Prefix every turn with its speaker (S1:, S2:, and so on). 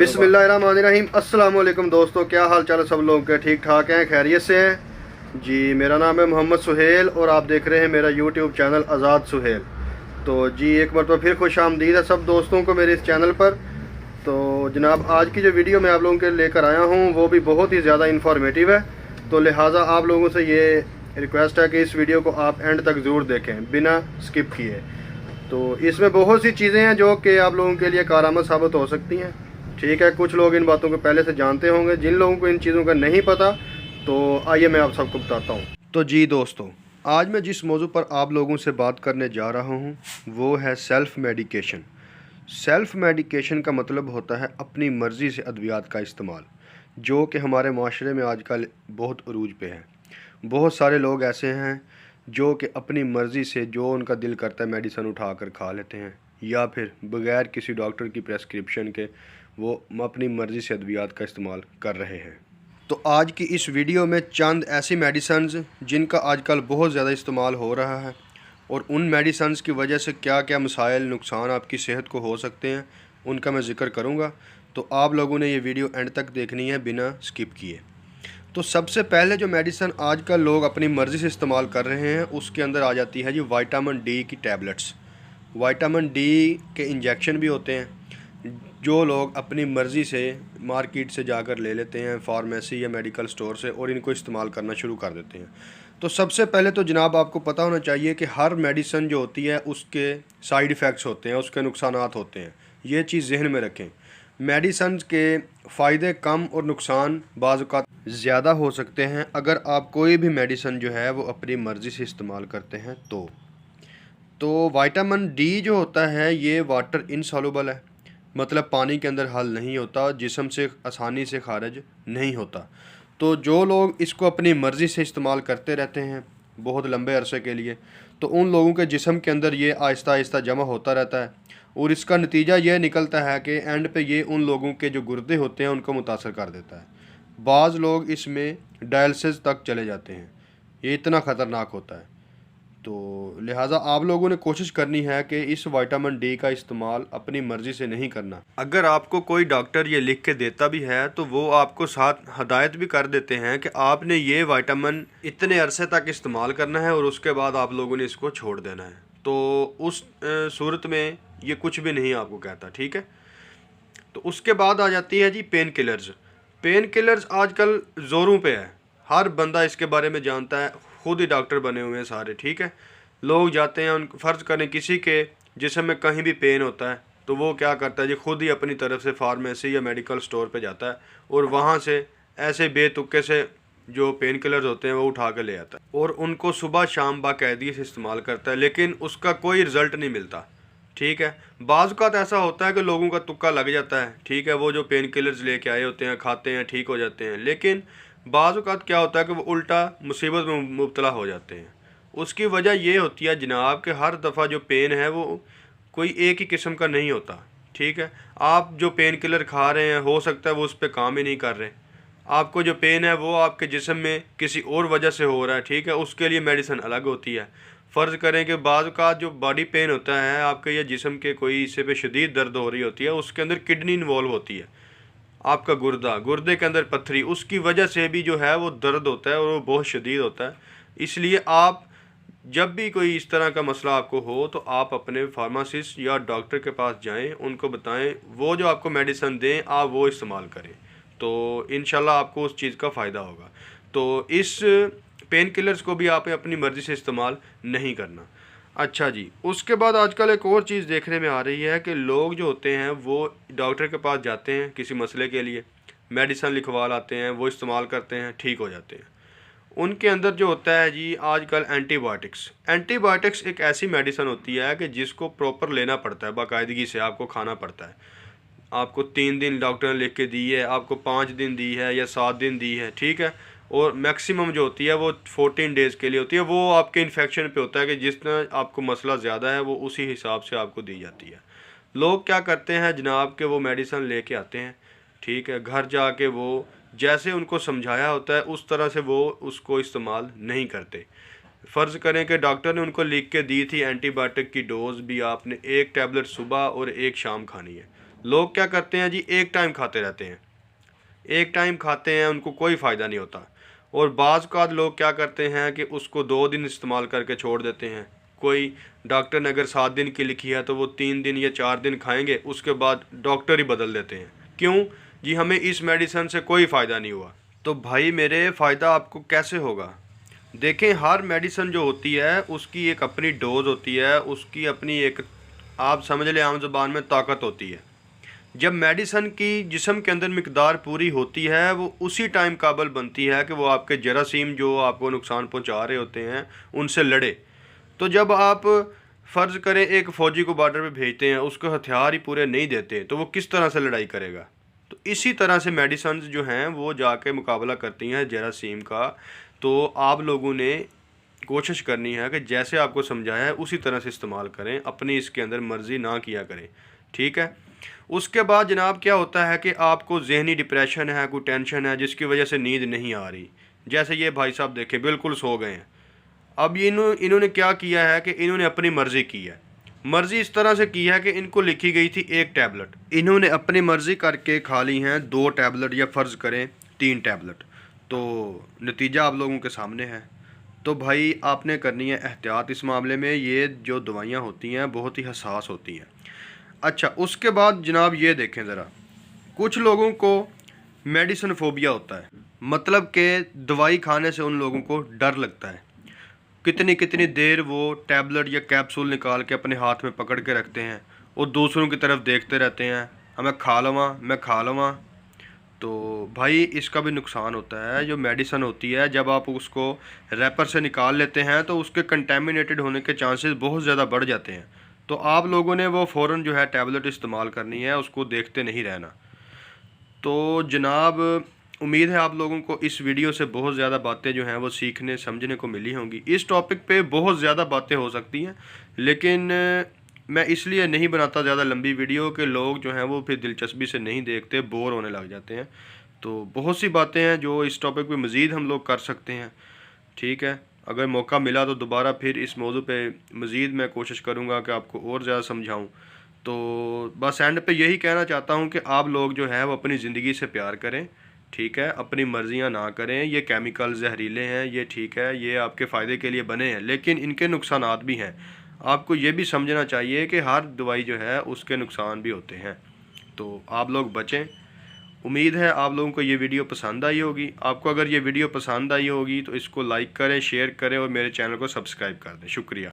S1: बिस्मिल्लाहिर्रहमानिर्रहीम। अस्सलाम वालेकुम दोस्तों, क्या हाल चाल है सब लोगों के? ठीक ठाक हैं, खैरियत से हैं जी। मेरा नाम है मोहम्मद सुहेल और आप देख रहे हैं मेरा यूट्यूब चैनल आज़ाद सुहेल। तो जी एक बार तो फिर खुश आमदीद है सब दोस्तों को मेरे इस चैनल पर। तो जनाब आज की जो वीडियो मैं आप लोगों के लेकर आया हूँ वो भी बहुत ही ज़्यादा इन्फॉर्मेटिव है, तो लिहाजा आप लोगों से ये रिक्वेस्ट है कि इस वीडियो को आप एंड तक ज़रूर देखें बिना स्किप किए। तो इसमें बहुत सी चीज़ें हैं जो कि आप लोगों के लिए कारआमद साबित हो सकती हैं। ठीक है, कुछ लोग इन बातों को पहले से जानते होंगे, जिन लोगों को इन चीज़ों का नहीं पता तो आइए मैं आप सबको बताता हूँ। तो जी दोस्तों, आज मैं जिस मौजू पर आप लोगों से बात करने जा रहा हूँ वो है सेल्फ़ मेडिकेशन। सेल्फ़ मेडिकेशन का मतलब होता है अपनी मर्ज़ी से अद्वियात का इस्तेमाल, जो कि हमारे माशरे में आजकल बहुत अरूज पे है। बहुत सारे लोग ऐसे हैं जो कि अपनी मर्ज़ी से जो उनका दिल करता है मेडिसन उठा कर खा लेते हैं, या फिर बग़ैर किसी डॉक्टर की प्रेस्क्रिप्शन के वो अपनी मर्ज़ी से अद्वियात का इस्तेमाल कर रहे हैं। तो आज की इस वीडियो में चंद ऐसी मेडिसन्स जिनका आजकल बहुत ज़्यादा इस्तेमाल हो रहा है और उन मेडिसन्स की वजह से क्या क्या मसाइल नुकसान आपकी सेहत को हो सकते हैं उनका मैं ज़िक्र करूँगा। तो आप लोगों ने ये वीडियो एंड तक देखनी है बिना स्किप किए। तो सबसे पहले जो मेडिसन आजकल लोग अपनी मर्ज़ी से इस्तेमाल कर रहे हैं उसके अंदर आ जाती है जी विटामिन डी की टैबलेट्स। विटामिन डी के इंजेक्शन भी होते हैं जो लोग अपनी मर्ज़ी से मार्केट से जाकर ले लेते हैं, फार्मेसी या मेडिकल स्टोर से, और इनको इस्तेमाल करना शुरू कर देते हैं। तो सबसे पहले तो जनाब आपको पता होना चाहिए कि हर मेडिसन जो होती है उसके साइड इफ़ेक्ट्स होते हैं, उसके नुकसानात होते हैं। ये चीज़ जहन में रखें। मेडिसन के फ़ायदे कम और नुकसान बाज़ औक़ात ज़्यादा हो सकते हैं अगर आप कोई भी मेडिसन जो है वो अपनी मर्ज़ी से इस्तेमाल करते हैं। तो विटामिन डी जो होता है ये वाटर इनसॉल्युबल है, मतलब पानी के अंदर हल नहीं होता, जिस्म से आसानी से खारिज नहीं होता। तो जो लोग इसको अपनी मर्ज़ी से इस्तेमाल करते रहते हैं बहुत लंबे अरसे के लिए, तो उन लोगों के जिस्म के अंदर ये आहिस्ता आहिस्ता जमा होता रहता है और इसका नतीजा ये निकलता है कि एंड पे ये उन लोगों के जो गुर्दे होते हैं उनको मुतासर कर देता है। बाज़ लोग इसमें डायलिसिस तक चले जाते हैं, ये इतना ख़तरनाक होता है। तो लिहाजा आप लोगों ने कोशिश करनी है कि इस विटामिन डी का इस्तेमाल अपनी मर्ज़ी से नहीं करना। अगर आपको कोई डॉक्टर ये लिख के देता भी है तो वो आपको साथ हदायत भी कर देते हैं कि आपने ये विटामिन इतने अरसे तक इस्तेमाल करना है और उसके बाद आप लोगों ने इसको छोड़ देना है। तो उस सूरत में ये कुछ भी नहीं आपको कहता, ठीक है। तो उसके बाद आ जाती है जी पेन किलर्स। पेन किलर्स आजकल ज़ोरों पे है, हर बंदा इसके बारे में जानता है, खुद ही डॉक्टर बने हुए हैं सारे, ठीक है। लोग जाते हैं, उन फ़र्ज़ करें किसी के जिस्म में कहीं भी पेन होता है तो वो क्या करता है जी, खुद ही अपनी तरफ से फार्मेसी या मेडिकल स्टोर पे जाता है और वहाँ से ऐसे बेतुके से जो पेन किलर्स होते हैं वो उठा के ले आता है और उनको सुबह शाम बाकायदगी से इस्तेमाल करता है, लेकिन उसका कोई रिज़ल्ट नहीं मिलता, ठीक है। बाज़ औक़ात ऐसा होता है कि लोगों का तुक्का लग जाता है, ठीक है, वो जो पेन किलर्स लेके आए होते हैं खाते हैं, ठीक हो जाते हैं, लेकिन बाज़ औक़ात क्या होता है कि वो उल्टा मुसीबत में मुब्तला हो जाते हैं। उसकी वजह ये होती है जनाब कि हर दफ़ा जो पेन है वो कोई एक ही किस्म का नहीं होता, ठीक है। आप जो पेन किलर खा रहे हैं हो सकता है वो उस पर काम ही नहीं कर रहे। आपको जो पेन है वो आपके जिस्म में किसी और वजह से हो रहा है, ठीक है, उसके लिए मेडिसिन अलग होती है। फ़र्ज़ करें कि बाज़ औक़ात जो बॉडी पेन होता है आपके या जिस्म के कोई हिस्से पे शदीद दर्द हो रही होती है, उसके अंदर किडनी इन्वॉल्व होती है, आपका गुर्दे के अंदर पत्थरी, उसकी वजह से भी जो है वो दर्द होता है और वो बहुत शदीद होता है। इसलिए आप जब भी कोई इस तरह का मसला आपको हो तो आप अपने फार्मासिस्ट या डॉक्टर के पास जाएं, उनको बताएं, वो जो आपको मेडिसिन दें आप वो इस्तेमाल करें, तो इंशाल्लाह आपको उस चीज़ का फ़ायदा होगा। तो इस पेन किलर्स को भी आप अपनी मर्ज़ी से इस्तेमाल नहीं करना। अच्छा जी, उसके बाद आजकल एक और चीज़ देखने में आ रही है कि लोग जो होते हैं वो डॉक्टर के पास जाते हैं किसी मसले के लिए, मेडिसिन लिखवा लाते हैं, वो इस्तेमाल करते हैं, ठीक हो जाते हैं। उनके अंदर जो होता है जी आजकल एंटीबायोटिक्स एक ऐसी मेडिसिन होती है कि जिसको प्रॉपर लेना पड़ता है, बाकायदगी से आपको खाना पड़ता है। आपको 3 दिन डॉक्टर ने लिख के दी है, आपको 5 दिन दी है या 7 दिन दी है, ठीक है, और मैक्सिमम जो होती है वो 14 डेज़ के लिए होती है। वो आपके इन्फेक्शन पे होता है कि जितना आपको मसला ज़्यादा है वो उसी हिसाब से आपको दी जाती है। लोग क्या करते हैं जनाब के वो मेडिसिन लेके आते हैं, ठीक है, घर जाके वो जैसे उनको समझाया होता है उस तरह से वो उसको इस्तेमाल नहीं करते। फ़र्ज़ करें कि डॉक्टर ने उनको लिख के दी थी एंटीबायोटिक की डोज़ भी, आपने एक टैबलेट सुबह और एक शाम खानी है, लोग क्या करते हैं जी, एक टाइम खाते रहते हैं, एक टाइम खाते हैं, उनको कोई फ़ायदा नहीं होता। और बाज़ का लोग क्या करते हैं कि उसको 2 दिन इस्तेमाल करके छोड़ देते हैं। कोई डॉक्टर ने अगर 7 दिन की लिखी है तो वो 3 दिन या 4 दिन खाएंगे, उसके बाद डॉक्टर ही बदल देते हैं। क्यों जी, हमें इस मेडिसिन से कोई फ़ायदा नहीं हुआ। तो भाई मेरे, फ़ायदा आपको कैसे होगा? देखें, हर मेडिसिन जो होती है उसकी एक अपनी डोज होती है, उसकी अपनी एक, आप समझ लें आम ज़बान में, ताकत होती है। जब मेडिसन की जिस्म के अंदर मिकदार पूरी होती है, वो उसी टाइम काबिल बनती है कि वो आपके जरासीम जो आपको नुकसान पहुंचा रहे होते हैं उनसे लड़े। तो जब आप फ़र्ज़ करें एक फ़ौजी को बॉर्डर पे भेजते हैं, उसको हथियार ही पूरे नहीं देते, तो वो किस तरह से लड़ाई करेगा? तो इसी तरह से मेडिसन जो हैं वो जाके मुकाबला करती हैं जरासीम का। तो आप लोगों ने कोशिश करनी है कि जैसे आपको समझाया है उसी तरह से इस्तेमाल करें, अपनी इसके अंदर मर्ज़ी ना किया करें, ठीक है। उसके बाद जनाब क्या होता है कि आपको ज़हनी डिप्रेशन है, कोई टेंशन है जिसकी वजह से नींद नहीं आ रही। जैसे ये भाई साहब देखें, बिल्कुल सो गए हैं। अब इन्होंने क्या किया है कि इन्होंने अपनी मर्ज़ी की है। मर्ज़ी इस तरह से की है कि इनको लिखी गई थी 1 टैबलेट, इन्होंने अपनी मर्ज़ी करके खा ली हैं 2 टैबलेट या फ़र्ज़ करें 3 टैबलेट। तो नतीजा आप लोगों के सामने है। तो भाई आपने करनी है एहतियात इस मामले में। ये जो दवाइयाँ होती हैं बहुत ही हसास होती हैं। अच्छा, उसके बाद जनाब ये देखें ज़रा, कुछ लोगों को मेडिसिन फ़ोबिया होता है, मतलब कि दवाई खाने से उन लोगों को डर लगता है। कितनी कितनी देर वो टैबलेट या कैप्सूल निकाल के अपने हाथ में पकड़ के रखते हैं और दूसरों की तरफ देखते रहते हैं, हमें खा लवां, मैं खा लवां। तो भाई इसका भी नुकसान होता है। जो मेडिसिन होती है जब आप उसको रैपर से निकाल लेते हैं तो उसके कंटेमिनेटेड होने के चांसेस बहुत ज़्यादा बढ़ जाते हैं। तो आप लोगों ने वो फ़ौरन जो है टैबलेट इस्तेमाल करनी है, उसको देखते नहीं रहना। तो जनाब उम्मीद है आप लोगों को इस वीडियो से बहुत ज़्यादा बातें जो हैं वो सीखने समझने को मिली होंगी। इस टॉपिक पे बहुत ज़्यादा बातें हो सकती हैं, लेकिन मैं इसलिए नहीं बनाता ज़्यादा लंबी वीडियो कि लोग जो हैं वो फिर दिलचस्पी से नहीं देखते, बोर होने लग जाते हैं। तो बहुत सी बातें हैं जो इस टॉपिक पे मज़ीद हम लोग कर सकते हैं, ठीक है। अगर मौका मिला तो दोबारा फिर इस मौजू पे मज़ीद मैं कोशिश करूँगा कि आपको और ज़्यादा समझाऊँ। तो बस एंड पे यही कहना चाहता हूँ कि आप लोग जो है वो अपनी ज़िंदगी से प्यार करें, ठीक है, अपनी मर्ज़ियाँ ना करें। ये केमिकल जहरीले हैं, ये ठीक है, ये आपके फ़ायदे के लिए बने हैं, लेकिन इनके नुकसानात भी हैं। आपको ये भी समझना चाहिए कि हर दवाई जो है उसके नुकसान भी होते हैं। तो आप लोग बचें। उम्मीद है आप लोगों को ये वीडियो पसंद आई होगी। आपको अगर ये वीडियो पसंद आई होगी तो इसको लाइक करें, शेयर करें और मेरे चैनल को सब्सक्राइब कर दें। शुक्रिया।